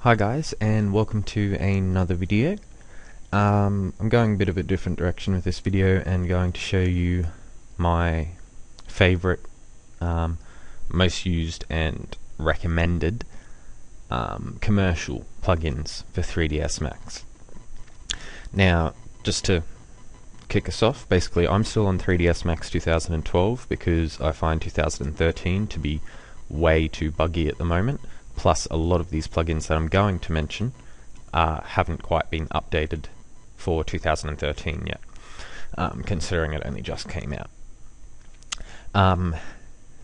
Hi guys, and welcome to another video. I'm going a bit of a different direction with this video and going to show you my favorite, most used and recommended commercial plugins for 3ds Max. Now, just to kick us off, basically I'm still on 3ds Max 2012 because I find 2013 to be way too buggy at the moment. Plus, a lot of these plugins that I'm going to mention haven't quite been updated for 2013 yet, considering it only just came out.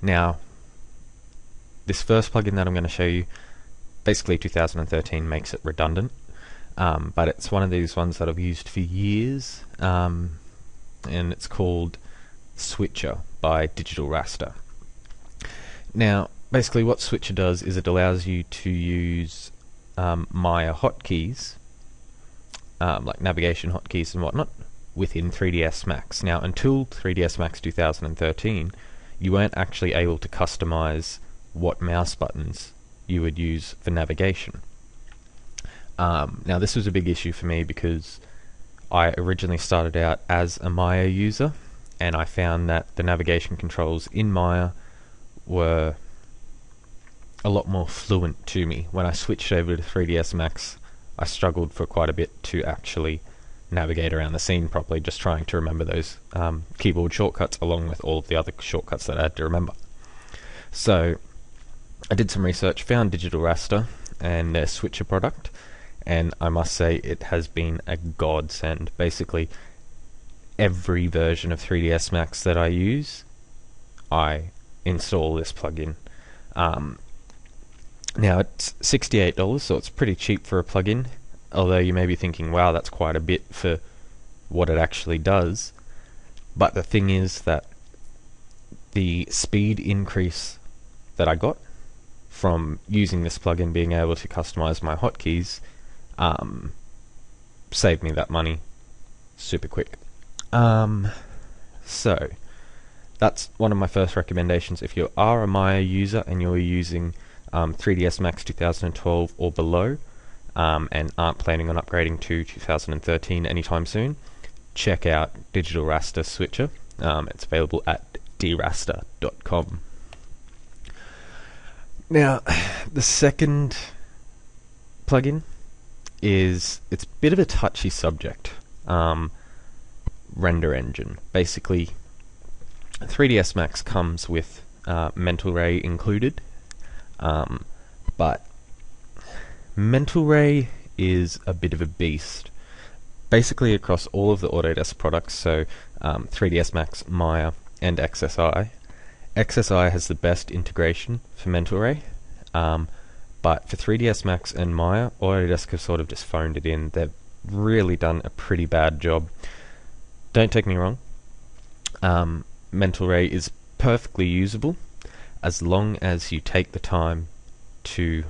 Now, this first plugin that I'm going to show you, basically 2013 makes it redundant, but it's one of these ones that I've used for years, and it's called Switcher by Digital Raster. Now, basically what Switcher does is it allows you to use Maya hotkeys, like navigation hotkeys and whatnot, within 3ds Max. Now, until 3ds Max 2013, you weren't actually able to customize what mouse buttons you would use for navigation. Now, this was a big issue for me because I originally started out as a Maya user, and I found that the navigation controls in Maya were a lot more fluent to me. When I switched over to 3ds Max, I struggled for quite a bit to actually navigate around the scene properly, just trying to remember those keyboard shortcuts along with all of the other shortcuts that I had to remember. So I did some research, found Digital Raster and their Switcher product, and I must say it has been a godsend. Basically every version of 3ds Max that I use, I install this plugin. Now, it's $68, so it's pretty cheap for a plugin, although you may be thinking, wow, that's quite a bit for what it actually does. But the thing is that the speed increase that I got from using this plugin, being able to customize my hotkeys, saved me that money super quick. So that's one of my first recommendations. If you are a Maya user and you're using 3ds Max 2012 or below, and aren't planning on upgrading to 2013 anytime soon, check out Digital Raster Switcher. It's available at draster.com. Now, the second plugin it's a bit of a touchy subject. Render engine. Basically, 3ds Max comes with MultiScatter included, but MultiScatter is a bit of a beast. Basically across all of the Autodesk products, so 3ds Max, Maya, and XSI. XSI has the best integration for MultiScatter, but for 3ds Max and Maya, Autodesk have sort of just phoned it in. They've really done a pretty bad job. Don't take me wrong, MultiScatter is perfectly usable as long as you take the time to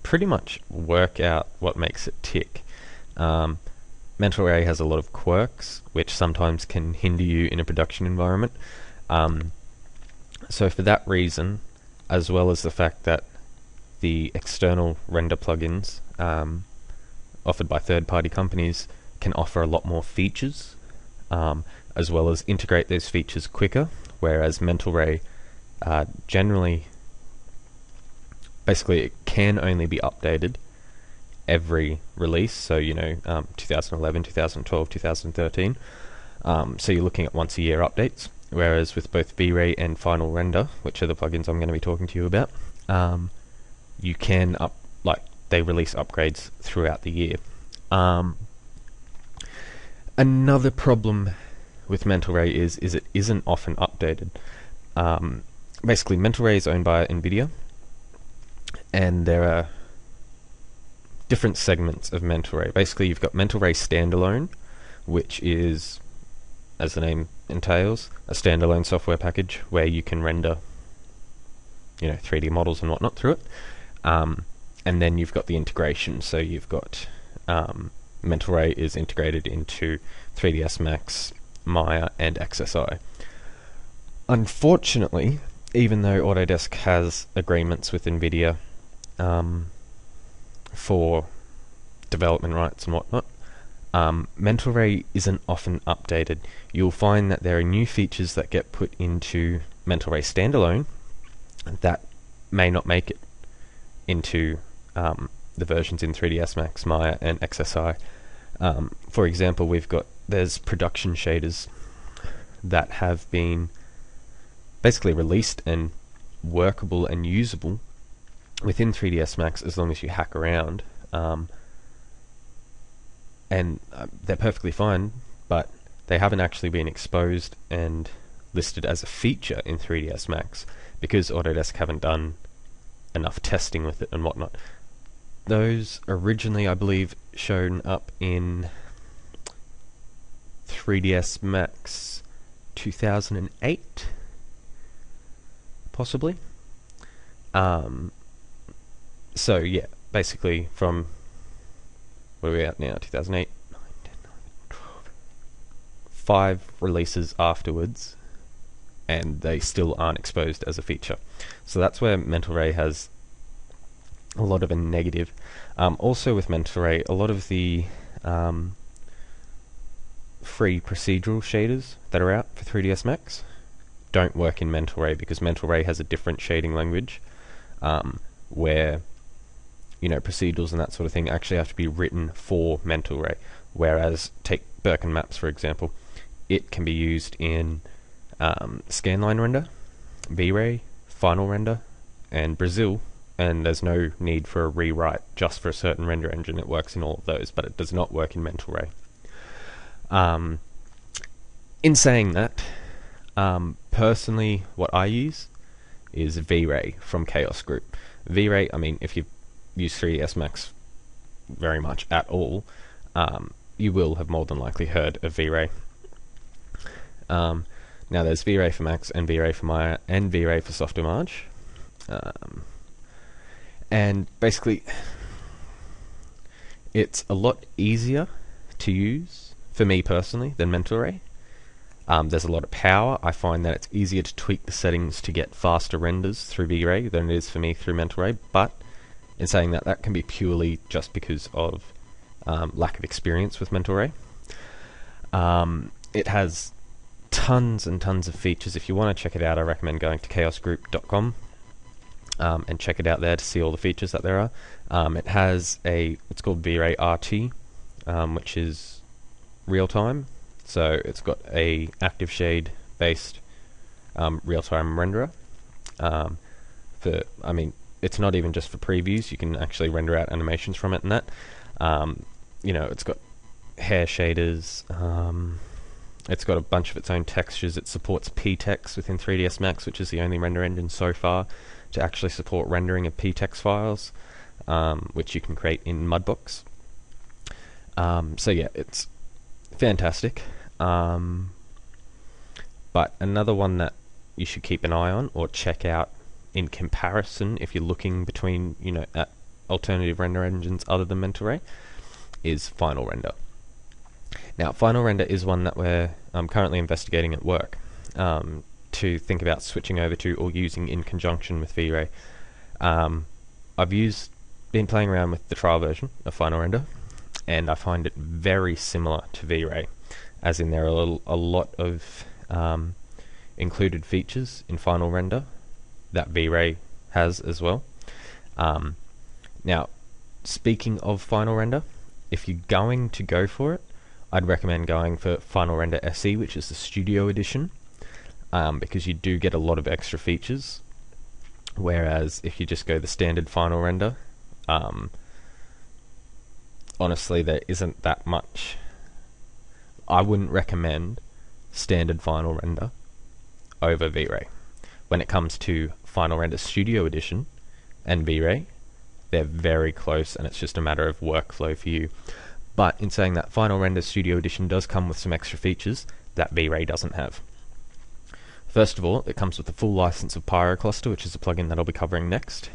pretty much work out what makes it tick. MultiScatter has a lot of quirks which sometimes can hinder you in a production environment. So for that reason, as well as the fact that the external render plugins offered by third-party companies can offer a lot more features, as well as integrate those features quicker, whereas MultiScatter generally, basically it can only be updated every release, so 2011, 2012, 2013, so you're looking at once a year updates, whereas with both VRay and Final Render, which are the plugins I'm going to be talking to you about, you can they release upgrades throughout the year. Another problem with MultiScatter is it isn't often updated. Basically, MultiScatter is owned by NVIDIA, and there are different segments of MultiScatter. Basically, you've got MultiScatter Standalone, which is, as the name entails, a standalone software package where you can render 3D models and whatnot through it. And then you've got the integration, so you've got MultiScatter is integrated into 3ds Max, Maya, and XSI. Unfortunately, even though Autodesk has agreements with NVIDIA, for development rights and whatnot, MentalRay isn't often updated. You'll find that there are new features that get put into MentalRay standalone that may not make it into the versions in 3ds Max, Maya, and XSI. For example, there's production shaders that have been basically released and workable and usable within 3ds Max as long as you hack around, and they're perfectly fine, but they haven't actually been exposed and listed as a feature in 3ds Max because Autodesk haven't done enough testing with it and whatnot. Those originally, I believe, shown up in 3ds Max 2008, possibly. So yeah, basically from where are we at now? 2008, 9, 10, 11, 12, 5 releases afterwards, and they still aren't exposed as a feature. So that's where MentalRay has a lot of a negative. Also with MentalRay, a lot of the free procedural shaders that are out for 3ds Max don't work in MentalRay because MentalRay has a different shading language, where procedurals and that sort of thing actually have to be written for MentalRay. Whereas take Birkin Maps for example, it can be used in scanline render, VRay, final render, and Brazil, and there's no need for a rewrite just for a certain render engine. It works in all of those, but it does not work in MentalRay. In saying that, personally, what I use is VRay from Chaos Group. VRay, I mean, if you use 3ds Max very much at all, you will have more than likely heard of VRay. Now there's VRay for Max and VRay for Maya and VRay for Softimage. And basically, it's a lot easier to use for me personally than MentalRay. There's a lot of power. I find that it's easier to tweak the settings to get faster renders through VRay than it is for me through MentalRay, but in saying that, that can be purely just because of lack of experience with MentalRay. It has tons and tons of features. If you want to check it out, I recommend going to chaosgroup.com and check it out there to see all the features that there are. It has it's called VRay RT, which is real-time. So it's got a active shade based real-time renderer. It's not even just for previews. You can actually render out animations from it and that. It's got hair shaders. It's got a bunch of its own textures. It supports PTEX within 3ds Max, which is the only render engine so far to actually support rendering of PTEX files, which you can create in Mudbox. So yeah, it's fantastic. But another one that you should keep an eye on or check out in comparison if you're looking between, at alternative render engines other than MentalRay is Final Render. Now, Final Render is one that we're currently investigating at work to think about switching over to or using in conjunction with VRay. I've been playing around with the trial version of Final Render, and I find it very similar to VRay, as in there are a lot of included features in Final Render that VRay has as well. Now, speaking of Final Render, if you're going to go for it, I'd recommend going for Final Render SE, which is the Studio Edition, because you do get a lot of extra features, whereas if you just go the standard Final Render, honestly, there isn't that much. I wouldn't recommend standard Final Render over VRay. When it comes to Final Render Studio Edition and VRay, they're very close, and it's just a matter of workflow for you. But in saying that, Final Render Studio Edition does come with some extra features that VRay doesn't have. First of all, it comes with a full license of Pyro Cluster, which is a plugin that I'll be covering next.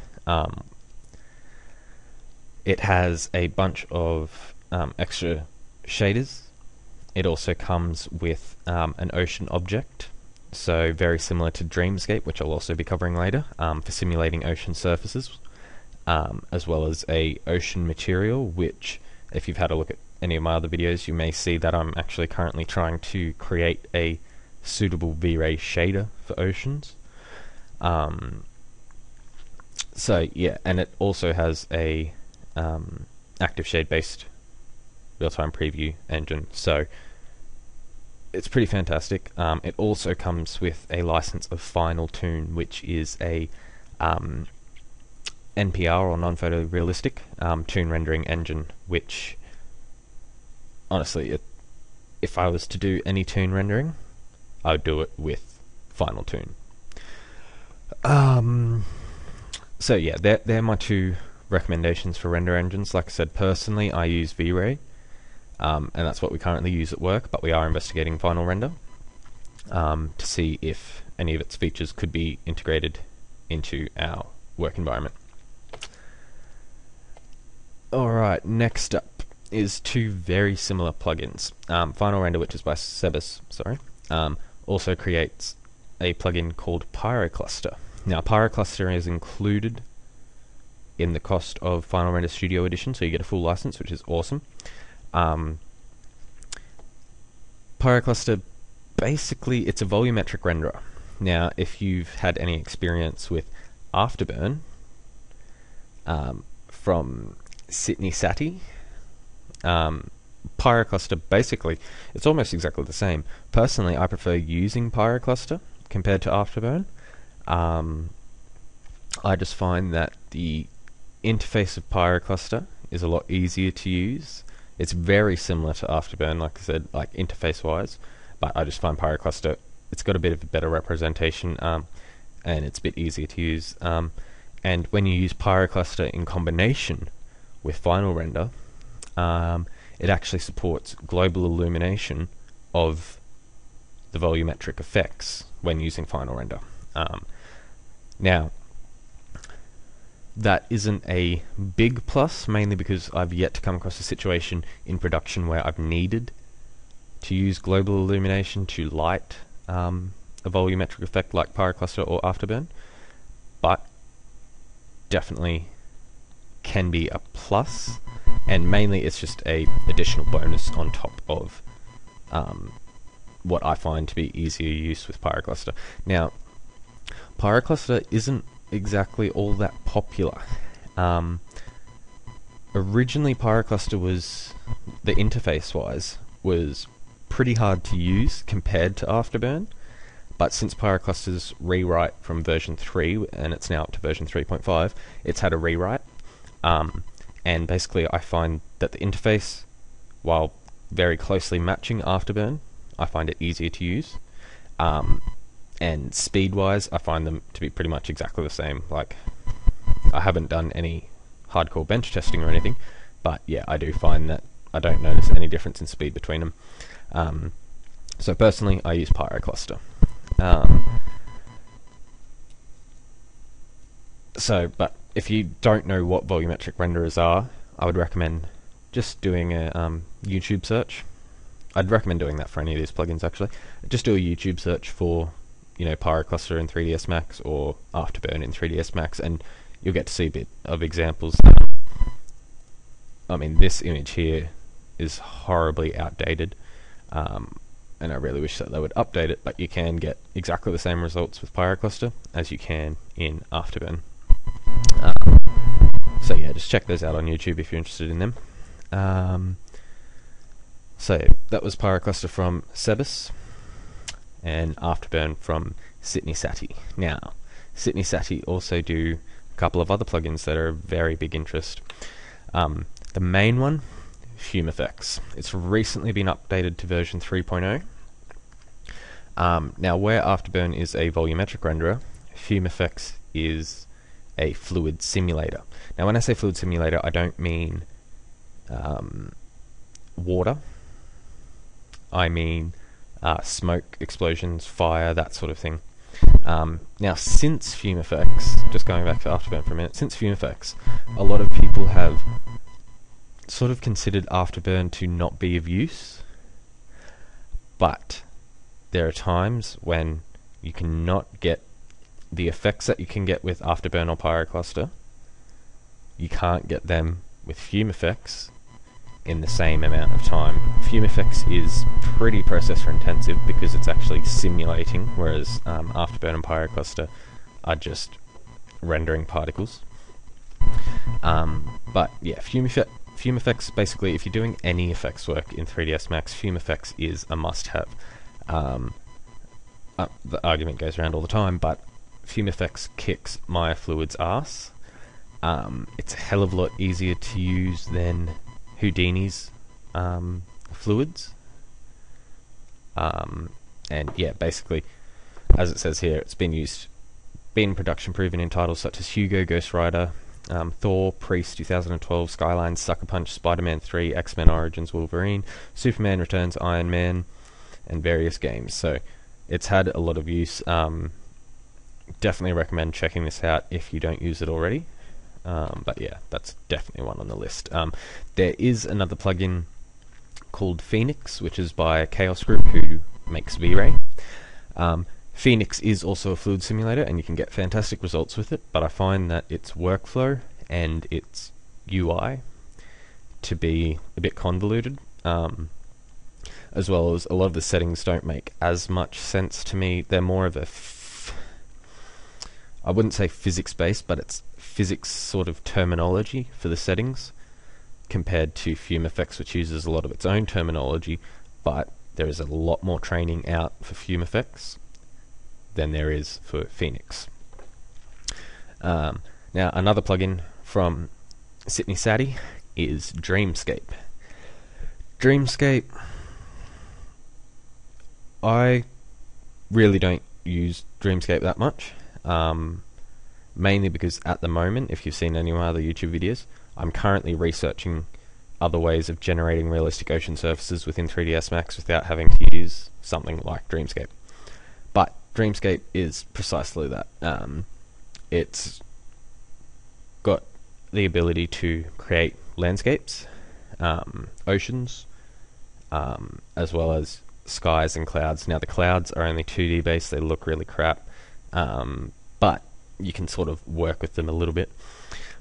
It has a bunch of extra shaders. It also comes with an ocean object, so very similar to Dreamscape, which I'll also be covering later, for simulating ocean surfaces. as well as a ocean material, which if you've had a look at any of my other videos, you may see that I'm actually currently trying to create a suitable VRay shader for oceans. So yeah, and it also has a active shade based real-time preview engine, so it's pretty fantastic. It also comes with a license of Final Tune, which is a NPR or non-photorealistic toon rendering engine, which honestly, if I was to do any toon rendering, I would do it with Final Tune. So yeah, they're my two recommendations for render engines. Like I said, personally I use VRay, and that's what we currently use at work, but we are investigating Final Render to see if any of its features could be integrated into our work environment. Alright, next up is two very similar plugins. Final Render, which is by Sebas, also creates a plugin called Pyro Cluster. Now, Pyro Cluster is included in the cost of Final Render Studio Edition, so you get a full license, which is awesome. Pyro Cluster, basically, it's a volumetric renderer. Now, if you've had any experience with Afterburn from Sydney Sati, Pyro Cluster, basically, it's almost exactly the same. Personally, I prefer using Pyro Cluster compared to Afterburn. I just find that the interface of Pyro Cluster is a lot easier to use. It's very similar to Afterburn, like I said, like interface-wise, but I just find Pyro Cluster, it's got a bit of a better representation, and it's a bit easier to use. And when you use Pyro Cluster in combination with Final Render, it actually supports global illumination of the volumetric effects when using Final Render. Now, that isn't a big plus, mainly because I've yet to come across a situation in production where I've needed to use global illumination to light a volumetric effect like Pyro Cluster or Afterburn, but definitely can be a plus, and mainly it's just a additional bonus on top of what I find to be easier use with Pyro Cluster. Now, Pyro Cluster isn't exactly all that popular. Originally, Pyro Cluster was, the interface-wise, was pretty hard to use compared to Afterburn, but since Pyro Cluster's rewrite from version 3, and it's now up to version 3.5, it's had a rewrite, and basically I find that the interface, while very closely matching Afterburn, I find it easier to use. And speed-wise, I find them to be pretty much exactly the same. Like, I haven't done any hardcore bench testing or anything, but yeah, I do find that I don't notice any difference in speed between them. So personally, I use Pyro Cluster. But if you don't know what volumetric renderers are, I would recommend just doing a YouTube search. I'd recommend doing that for any of these plugins, actually. Just do a YouTube search for, Pyro Cluster in 3ds Max or Afterburn in 3ds Max, and you'll get to see a bit of examples. I mean, this image here is horribly outdated, and I really wish that they would update it, but you can get exactly the same results with Pyro Cluster as you can in Afterburn. So yeah, just check those out on YouTube if you're interested in them. So that was Pyro Cluster from Sebas, and Afterburn from Sydney Sati. Now, Sydney Sati also do a couple of other plugins that are of very big interest. The main one, FumeFX. It's recently been updated to version 3.0. Now, where Afterburn is a volumetric renderer, FumeFX is a fluid simulator. Now, when I say fluid simulator, I don't mean water. I mean smoke, explosions, fire, that sort of thing. Now, since FumeFX, just going back to Afterburn for a minute, since FumeFX, a lot of people have sort of considered Afterburn to not be of use, but there are times when you cannot get the effects that you can get with Afterburn or Pyro Cluster you can't get them with Fume Effects in the same amount of time. Fume Effects is pretty processor intensive because it's actually simulating, whereas Afterburn and Pyro Cluster are just rendering particles. But yeah, Fume Effects, basically, if you're doing any effects work in 3ds Max, Fume Effects is a must-have. The argument goes around all the time, but Fume Effects kicks Maya Fluid's ass. It's a hell of a lot easier to use than Houdini's fluids. And yeah, basically, as it says here, it's been production proven in titles such as Hugo, Ghost Rider, Thor, Priest 2012, Skylines, Sucker Punch, Spider-Man 3, X-Men Origins Wolverine, Superman Returns, Iron Man, and various games. So it's had a lot of use. Definitely recommend checking this out if you don't use it already. But yeah, that's definitely one on the list. There is another plugin called Phoenix, which is by Chaos Group, who makes VRay. Phoenix is also a fluid simulator, and you can get fantastic results with it, but I find that its workflow and its UI to be a bit convoluted, as well as a lot of the settings don't make as much sense to me. They're more of a I wouldn't say physics-based, but it's physics sort of terminology for the settings, compared to Fume Effects, which uses a lot of its own terminology, but there is a lot more training out for Fume Effects than there is for Phoenix. Now, another plugin from Sydney Sadie is Dreamscape. Dreamscape, I really don't use Dreamscape that much, mainly because at the moment, if you've seen any of my other YouTube videos, I'm currently researching other ways of generating realistic ocean surfaces within 3ds Max without having to use something like Dreamscape. But Dreamscape is precisely that. It's got the ability to create landscapes, oceans, as well as skies and clouds. Now the clouds are only 2D based, they look really crap, but you can sort of work with them a little bit.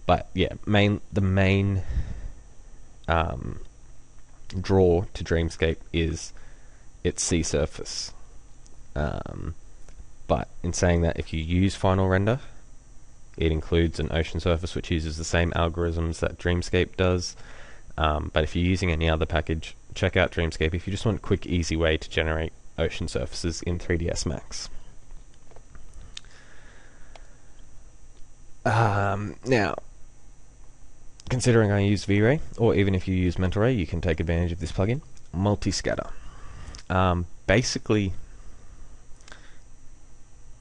But yeah, the main draw to Dreamscape is its sea surface. But in saying that, if you use Final Render, it includes an ocean surface which uses the same algorithms that Dreamscape does. But if you're using any other package, check out Dreamscape if you just want a quick, easy way to generate ocean surfaces in 3ds Max. Now, considering I use VRay, or even if you use MentalRay, you can take advantage of this plugin, MultiScatter. Basically,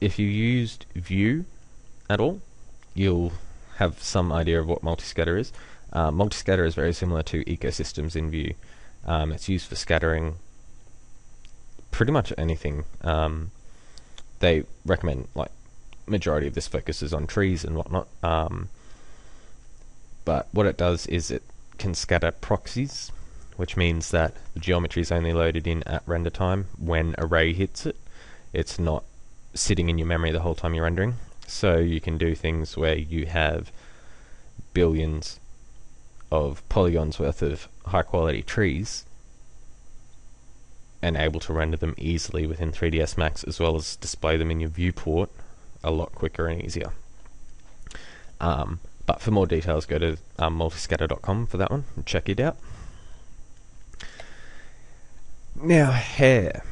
if you used Vue at all, you'll have some idea of what MultiScatter is. MultiScatter is very similar to ecosystems in Vue. It's used for scattering pretty much anything. They recommend, like, majority of this focuses on trees and whatnot. But what it does is it can scatter proxies, which means that the geometry is only loaded in at render time when a ray hits it. It's not sitting in your memory the whole time you're rendering. So you can do things where you have billions of polygons worth of high quality trees and able to render them easily within 3ds Max, as well as display them in your viewport a lot quicker and easier. But for more details, go to multiscatter.com for that one and check it out. Now, hair.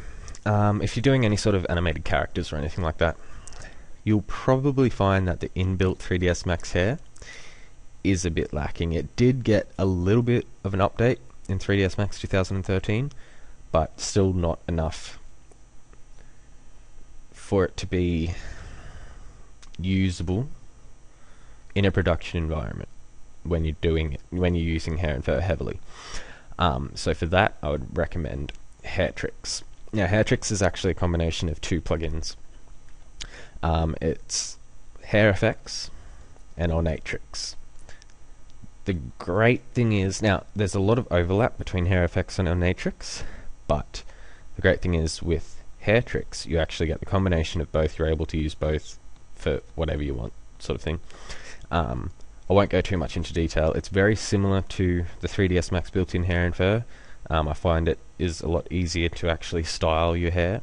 If you're doing any sort of animated characters or anything like that, you'll probably find that the inbuilt 3ds Max hair is a bit lacking. It did get a little bit of an update in 3ds Max 2013, but still not enough for it to be usable in a production environment when you're using hair and fur heavily. So for that, I would recommend Hairtricks. Now, Hairtricks is actually a combination of two plugins. It's Hair Effects and Ornatrix. The great thing is, now there's a lot of overlap between Hair Effects and Ornatrix, but the great thing is with Hairtricks, you actually get the combination of both. You're able to use both for whatever you want, sort of thing. I won't go too much into detail. It's very similar to the 3ds Max built-in hair and fur. I find it is a lot easier to actually style your hair,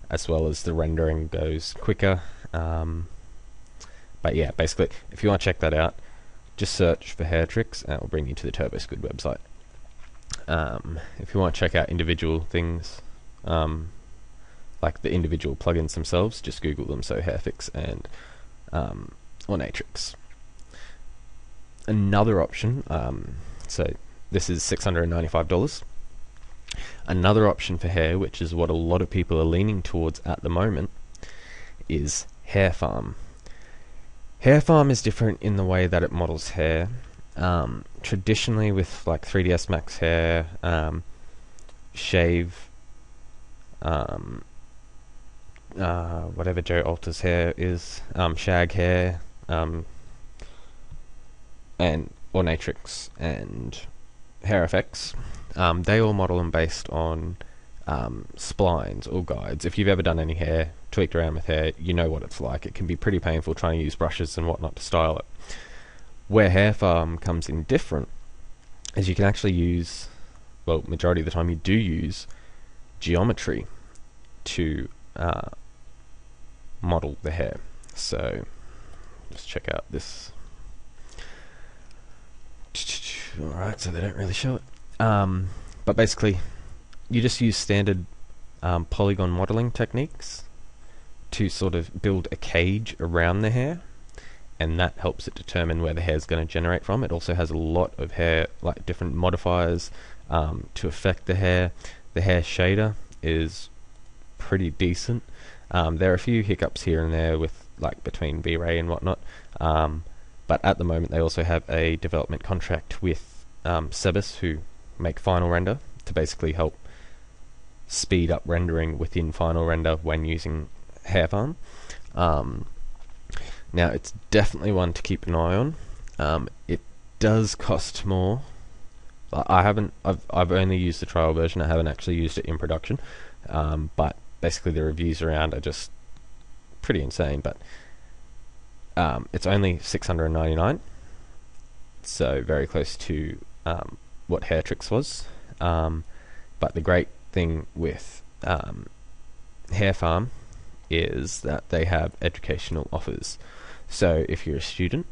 as well as the rendering goes quicker. But yeah, basically, if you want to check that out, just search for hair tricks and it will bring you to the TurboSquid website. If you want to check out individual things, like the individual plugins themselves, just Google them, so Hairfix and Ornatrix. Another option, so this is $695. Another option for hair, which is what a lot of people are leaning towards at the moment, is Hair Farm. Hair Farm is different in the way that it models hair. Traditionally with like 3ds Max hair, Shave, whatever Joe Alter's hair is, Shag hair, and Ornatrix and HairFX, they all model them based on splines or guides. If you've ever done any hair, tweaked around with hair, you know what it's like. It can be pretty painful trying to use brushes and whatnot to style it. Where Hair Farm comes in different is you can actually use, well, majority of the time you do use geometry to model the hair. So just check out this. Alright, so they don't really show it. But basically, you just use standard polygon modeling techniques to sort of build a cage around the hair, and that helps it determine where the hair is going to generate from. It also has a lot of hair, like different modifiers to affect the hair. The hair shader is pretty decent. There are a few hiccups here and there with like between VRay and whatnot, but at the moment they also have a development contract with Sebus, who make Final Render, to basically help speed up rendering within Final Render when using Hair Farm. Now it's definitely one to keep an eye on. It does cost more. I've only used the trial version. I haven't actually used it in production, but basically the reviews around are just pretty insane. But it's only $699, so very close to what Hairtrix was. But the great thing with Hair Farm is that they have educational offers. So if you're a student,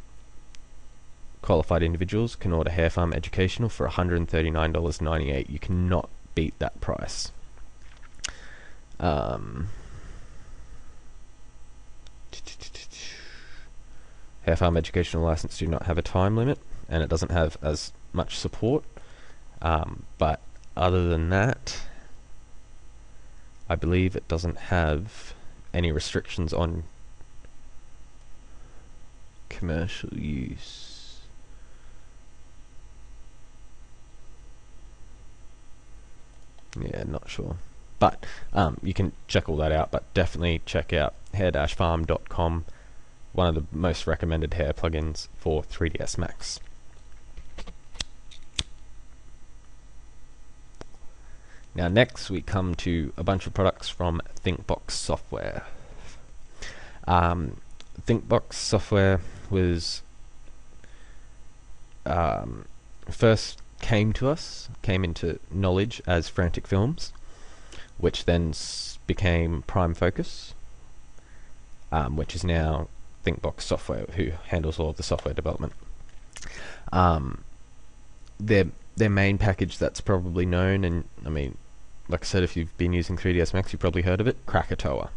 qualified individuals can order Hair Farm Educational for $139.98. You cannot beat that price. Hair Farm Educational license do not have a time limit, and it doesn't have as much support. But other than that, I believe it doesn't have any restrictions on commercial use. Yeah, not sure. But you can check all that out, but definitely check out hair-farm.com, one of the most recommended hair plugins for 3ds Max. Now next we come to a bunch of products from Thinkbox Software. Thinkbox Software was first came into knowledge as Frantic Films, which then became Prime Focus, which is now Thinkbox Software, who handles all of the software development. Their main package that's probably known, and I mean, like I said, if you've been using 3ds Max, you've probably heard of it, Krakatoa.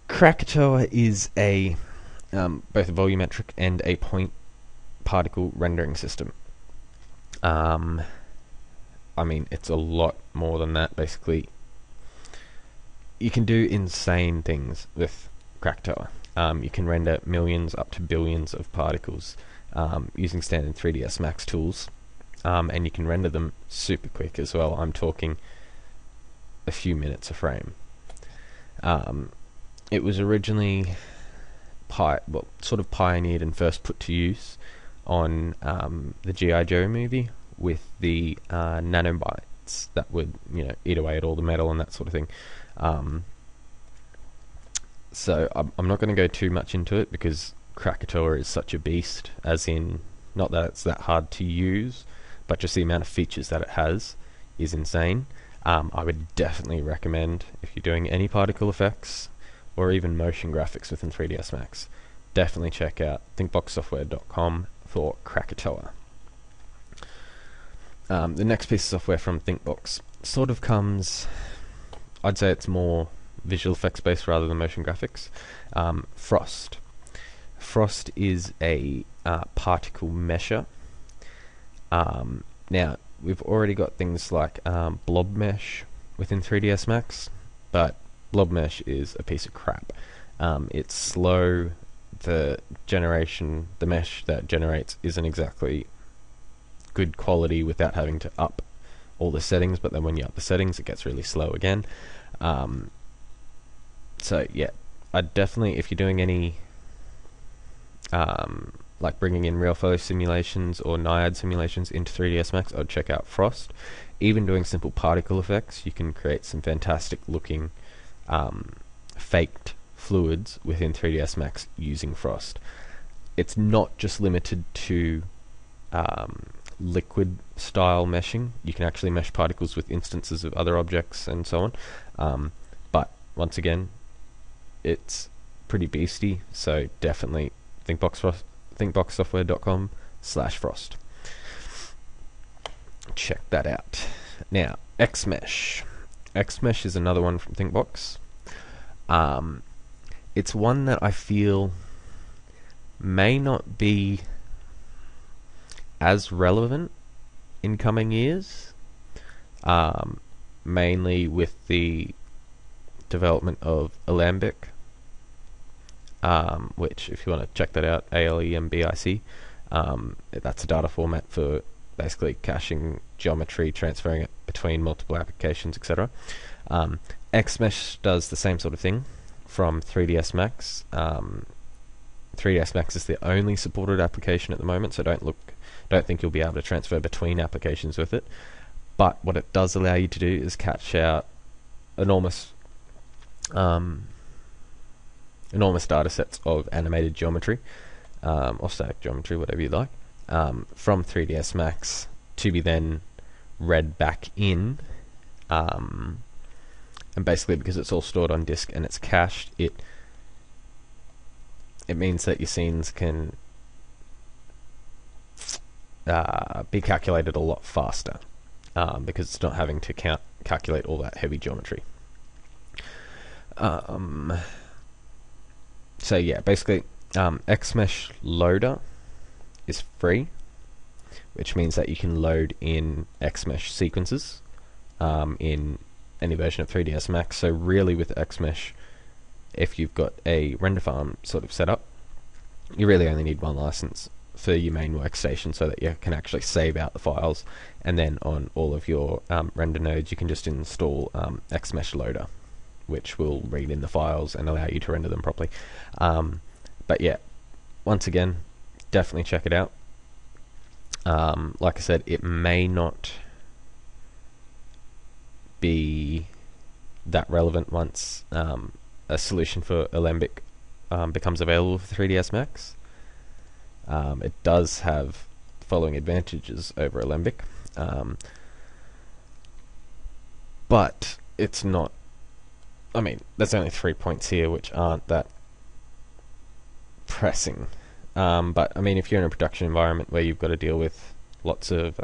Krakatoa is a both a volumetric and a point particle rendering system. I mean, it's a lot more than that. Basically, you can do insane things with Krakatoa. You can render millions up to billions of particles using standard 3ds Max tools, and you can render them super quick as well. I'm talking a few minutes a frame. It was originally sort of pioneered and first put to use on the G.I. Joe movie with the nanobites that would, eat away at all the metal and that sort of thing. So I'm not going to go too much into it because Krakatoa is such a beast, as in, not that it's that hard to use, but just the amount of features that it has is insane. I would definitely recommend, if you're doing any particle effects or even motion graphics within 3ds Max, definitely check out thinkboxsoftware.com for Krakatoa. The next piece of software from Thinkbox sort of comes, I'd say it's more visual effects based rather than motion graphics. Frost. Frost is a particle mesher. Now, we've already got things like blob mesh within 3ds Max, but blob mesh is a piece of crap. It's slow. The mesh that generates isn't exactly good quality without having to up all the settings, but then when you up the settings it gets really slow again. So yeah, I'd definitely, if you're doing any like bringing in real flow simulations or Naiad simulations into 3ds Max, I'd check out Frost. Even doing simple particle effects, you can create some fantastic looking faked fluids within 3ds Max using Frost. It's not just limited to liquid style meshing. You can actually mesh particles with instances of other objects and so on. But once again, it's pretty beasty, so definitely thinkboxsoftware.com/frost. Check that out. Now, XMesh. XMesh is another one from Thinkbox. It's one that I feel may not be as relevant in coming years, mainly with the development of Alembic, which, if you want to check that out, ALEMBIC, that's a data format for basically caching geometry, transferring it between multiple applications, etc. XMesh does the same sort of thing from 3ds Max. 3ds Max is the only supported application at the moment, so don't think you'll be able to transfer between applications with it. But what it does allow you to do is catch out enormous data sets of animated geometry, or static geometry, whatever you like, from 3ds Max to be then read back in, and basically, because it's all stored on disk and it's cached, it means that your scenes can be calculated a lot faster, because it's not having to calculate all that heavy geometry. So yeah, basically, XMesh Loader is free, which means that you can load in XMesh sequences in any version of 3ds Max. So really, with XMesh, if you've got a render farm sort of set up, you really only need one license for your main workstation, so that you can actually save out the files, and then on all of your render nodes you can just install XMesh Loader, which will read in the files and allow you to render them properly. But yeah, once again, definitely check it out. Like I said, it may not be that relevant once a solution for Alembic becomes available for 3ds Max. It does have the following advantages over Alembic, but it's not, I mean, there's only 3 points here which aren't that pressing. But I mean, if you're in a production environment where you've got to deal with lots of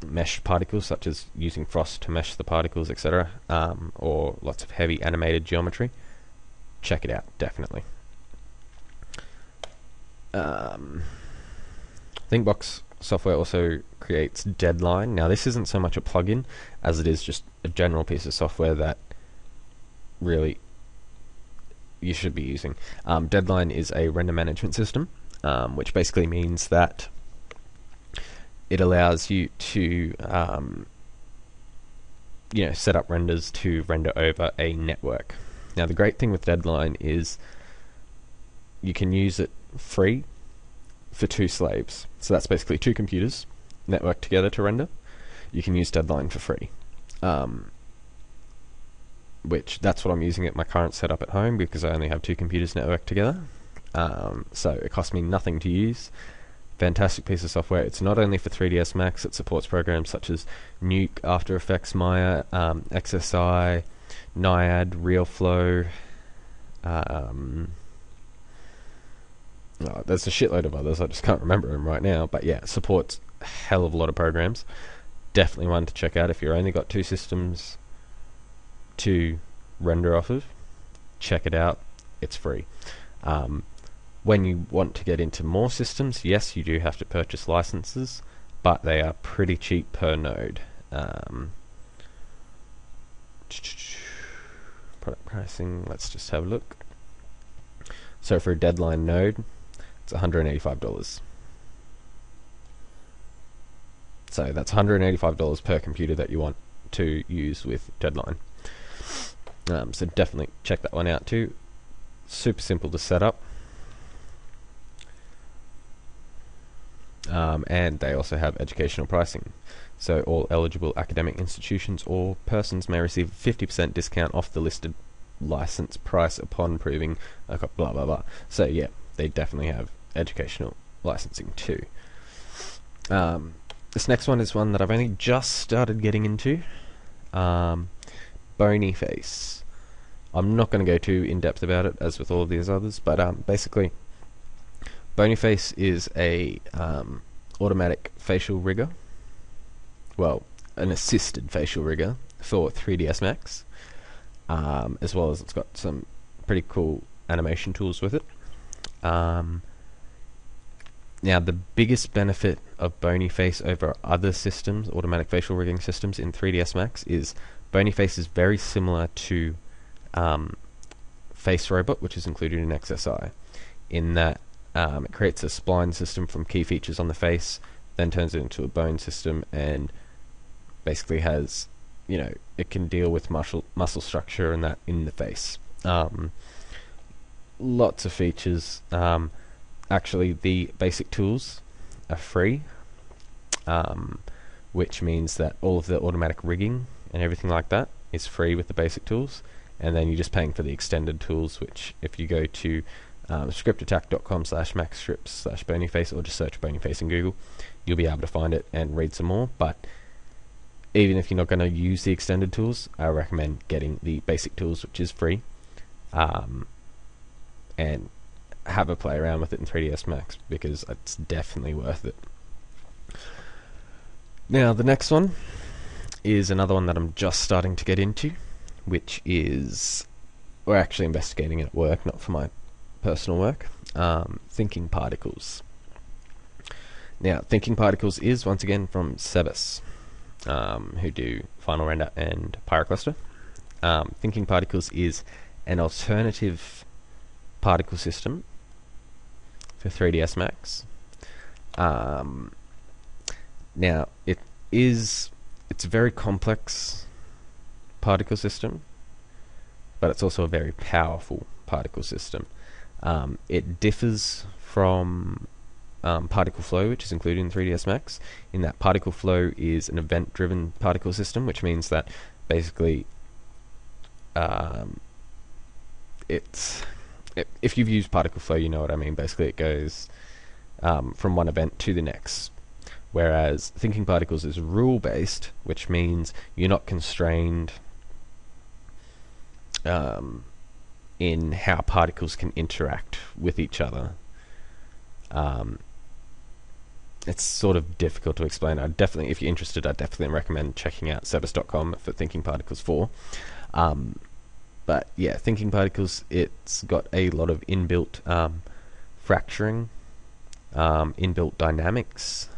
mesh particles, such as using Frost to mesh the particles, etc., or lots of heavy animated geometry, check it out, definitely. Thinkbox Software also creates Deadline. Now, this isn't so much a plugin as it is just a general piece of software that really you should be using. Deadline is a render management system, which basically means that it allows you to set up renders to render over a network. Now, the great thing with Deadline is you can use it free for 2 slaves. So that's basically 2 computers networked together to render. You can use Deadline for free. Which, that's what I'm using at my current setup at home, because I only have 2 computers networked together. So it cost me nothing to use. Fantastic piece of software. It's not only for 3ds Max, it supports programs such as Nuke, After Effects, Maya, XSI, Naiad, RealFlow. There's a shitload of others, I just can't remember them right now, but yeah, it supports a hell of a lot of programs. Definitely one to check out if you've only got 2 systems to render off of. Check it out, it's free. When you want to get into more systems, yes, you do have to purchase licenses, but they are pretty cheap per node. Product pricing, let's just have a look. So for a Deadline node, it's $185. So that's $185 per computer that you want to use with Deadline. So definitely check that one out too. Super simple to set up. And they also have educational pricing. So all eligible academic institutions or persons may receive a 50% discount off the listed license price upon proving blah blah blah. So yeah, they definitely have educational licensing too. This next one is one that I've only just started getting into. Bony Face. I'm not going to go too in depth about it as with all of these others, but basically Bony Face is a automatic facial rigger. Well, an assisted facial rigger for 3ds Max, as well as it's got some pretty cool animation tools with it. Now, the biggest benefit of Bony Face over other systems, automatic facial rigging systems in 3ds Max, is Bony Face is very similar to Face Robot, which is included in XSI, in that it creates a spline system from key features on the face, then turns it into a bone system, and basically has, it can deal with muscle structure and that in the face. Lots of features. Actually, the basic tools are free, which means that all of the automatic rigging and everything like that is free with the basic tools, and then you're just paying for the extended tools, which if you go to scriptattack.com/maxscripts/bonyface, or just search Bonyface in Google, you'll be able to find it and read some more. But even if you're not going to use the extended tools, I recommend getting the basic tools, which is free, and have a play around with it in 3ds Max, because it's definitely worth it. Now the next one is another one that I'm just starting to get into, which is, we're actually investigating it at work, not for my personal work. Thinking Particles. Now, Thinking Particles is once again from Sebas, who do Final Render and Pyro Cluster. Thinking Particles is an alternative particle system for 3ds Max. Now, it's a very complex particle system, but it's also a very powerful particle system. It differs from Particle Flow, which is included in 3ds Max, in that Particle Flow is an event-driven particle system, which means that basically if you've used Particle Flow, you know what I mean. Basically it goes from one event to the next, whereas Thinking Particles is rule-based, which means you're not constrained in how particles can interact with each other. It's sort of difficult to explain. If you're interested, I definitely recommend checking out sebas.com for Thinking Particles 4. But yeah, Thinking Particles, it's got a lot of inbuilt fracturing, inbuilt dynamics.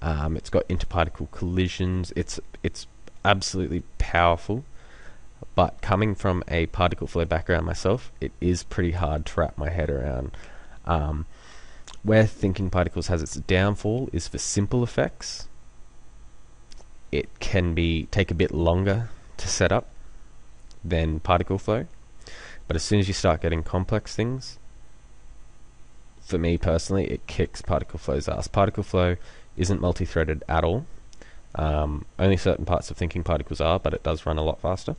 It's got interparticle collisions. It's absolutely powerful. But coming from a particle flow background myself, it is pretty hard to wrap my head around. Where Thinking Particles has its downfall is for simple effects. It can take a bit longer to set up than particle flow, but as soon as you start getting complex things, for me personally, it kicks particle flow's ass. Particle flow isn't multi-threaded at all. Only certain parts of Thinking Particles are, but it does run a lot faster.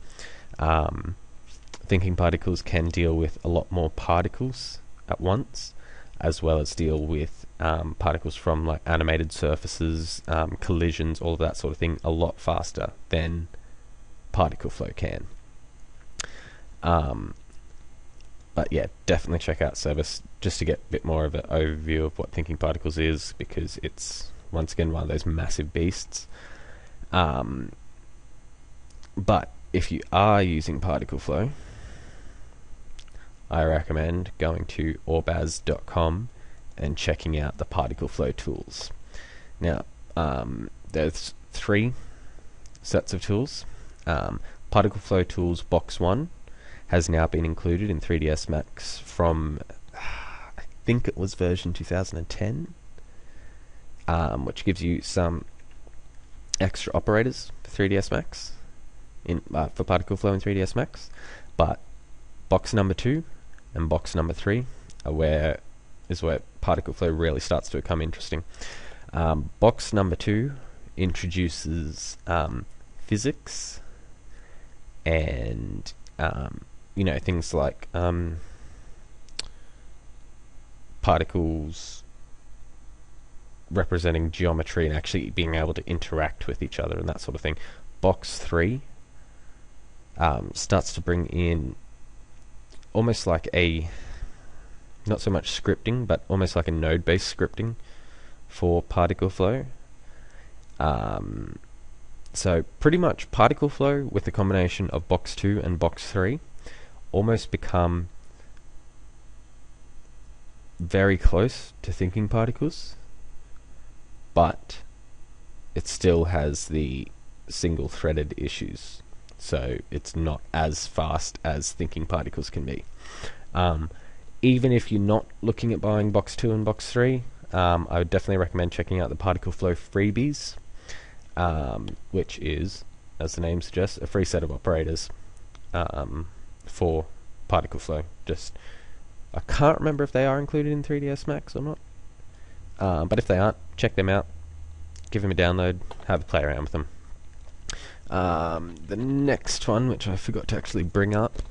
Thinking Particles can deal with a lot more particles at once, as well as deal with particles from like animated surfaces, collisions, all of that sort of thing a lot faster than particle flow can. But yeah, definitely check out Service just to get a bit more of an overview of what thinking particles is, because it's once again one of those massive beasts. But if you are using particle flow, I recommend going to orbaz.com and checking out the particle flow tools. Now, there's 3 sets of tools. Particle flow tools box 1 has now been included in 3ds Max from, I think it was version 2010, which gives you some extra operators for 3ds Max, for particle flow in 3ds Max. But box number 2 and box number 3 are where particle flow really starts to become interesting. Box number 2 introduces physics and things like particles representing geometry and actually being able to interact with each other and that sort of thing. Box 3 starts to bring in almost like not so much scripting, but almost like a node-based scripting for particle flow. So pretty much particle flow with the combination of box 2 and box 3 almost become very close to thinking particles, but it still has the single threaded issues, so it's not as fast as thinking particles can be. Even if you're not looking at buying box 2 and box 3, I would definitely recommend checking out the particle flow freebies, which is, as the name suggests, a free set of operators for particle flow. I can't remember if they are included in 3ds Max or not, but if they aren't, check them out, give them a download, have a play around with them. The next one, which I forgot to actually bring up,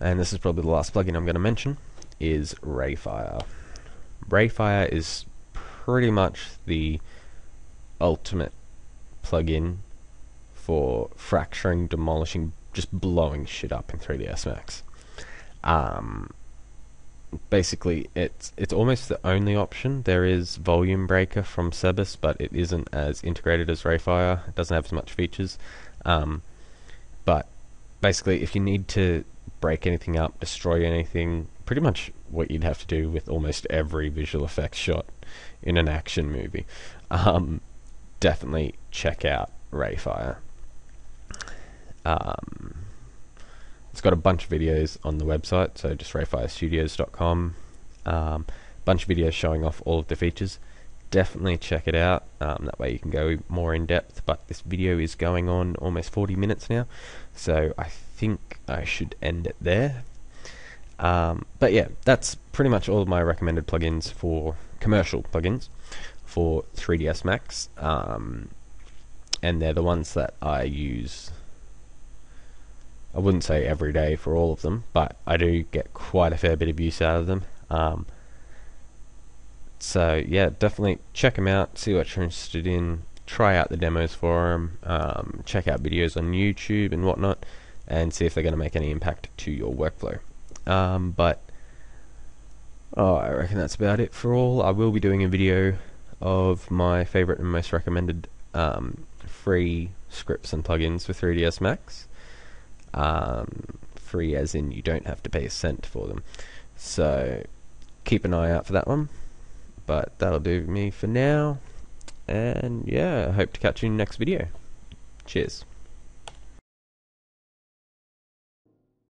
and this is probably the last plugin I'm going to mention, is Rayfire. Rayfire is pretty much the ultimate plugin for fracturing, demolishing, just blowing shit up in 3ds Max. Basically, it's almost the only option. There is Volume Breaker from Sebas, but it isn't as integrated as Rayfire. It doesn't have as much features. But basically, if you need to break anything up, destroy anything, pretty much what you'd have to do with almost every visual effects shot in an action movie, definitely check out Rayfire. It's got a bunch of videos on the website, so just rayfirestudios.com. Bunch of videos showing off all of the features. Definitely check it out. That way you can go more in depth. But this video is going on almost 40 minutes now, so I think I should end it there. But yeah, that's pretty much all of my recommended plugins for commercial plugins for 3ds Max, and they're the ones that I use. I wouldn't say every day for all of them, but I do get quite a fair bit of use out of them. So yeah, definitely check them out, see what you're interested in, try out the demos for them, check out videos on YouTube and whatnot, and see if they're going to make any impact to your workflow. But I reckon that's about it for all. I will be doing a video of my favorite and most recommended free scripts and plugins for 3ds Max. Free as in you don't have to pay a cent for them, so keep an eye out for that one. But that'll do me for now, and yeah, I hope to catch you in the next video. Cheers.